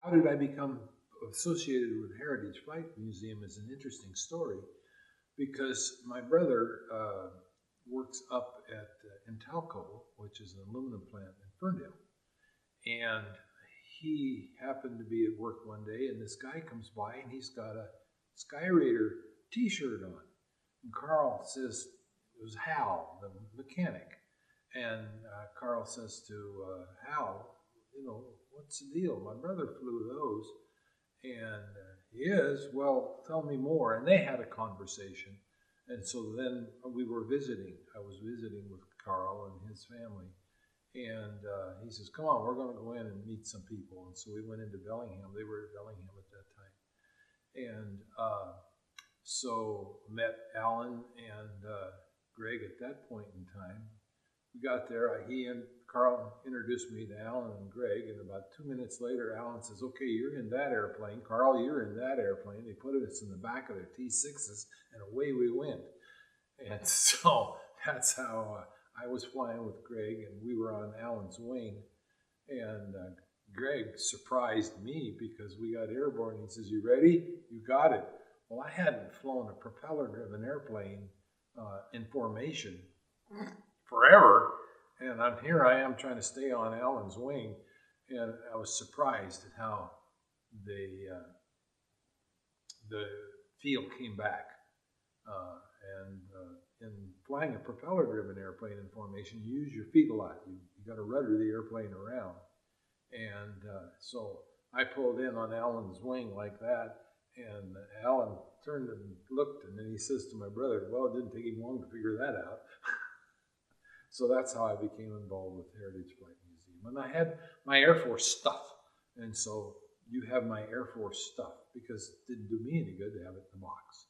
How did I become associated with Heritage Flight Museum is an interesting story because my brother works up at Intalco, which is an aluminum plant in Ferndale. And he happened to be at work one day, and this guy comes by, and he's got a Sky Raider t-shirt on. And Carl says, it was Hal, the mechanic. And Carl says to Hal, what's the deal? My brother flew those. And he is, well, tell me more. And they had a conversation. And so then we were visiting. I was visiting with Carl and his family. And he says, come on, we're going to go in and meet some people. And so we went into Bellingham. They were at Bellingham at that time. And so met Alan and Greg at that point in time. We got there. He and Carl introduced me to Alan and Greg. And about 2 minutes later, Alan says, okay, you're in that airplane. Carl, you're in that airplane. They put us in the back of their T6s, and away we went. And so that's how... I was flying with Greg, and we were on Alan's wing, and Greg surprised me because we got airborne. He says, you ready? You got it. Well, I hadn't flown a propeller-driven airplane in formation forever, and here I am trying to stay on Alan's wing, and I was surprised at how the feel came back. In flying a propeller-driven airplane in formation, you use your feet a lot. You got to rudder the airplane around. And so I pulled in on Alan's wing like that, and Alan turned and looked, and then he says to my brother, well, it didn't take him long to figure that out. So that's how I became involved with Heritage Flight Museum. And I had my Air Force stuff. And so you have my Air Force stuff because it didn't do me any good to have it in the box.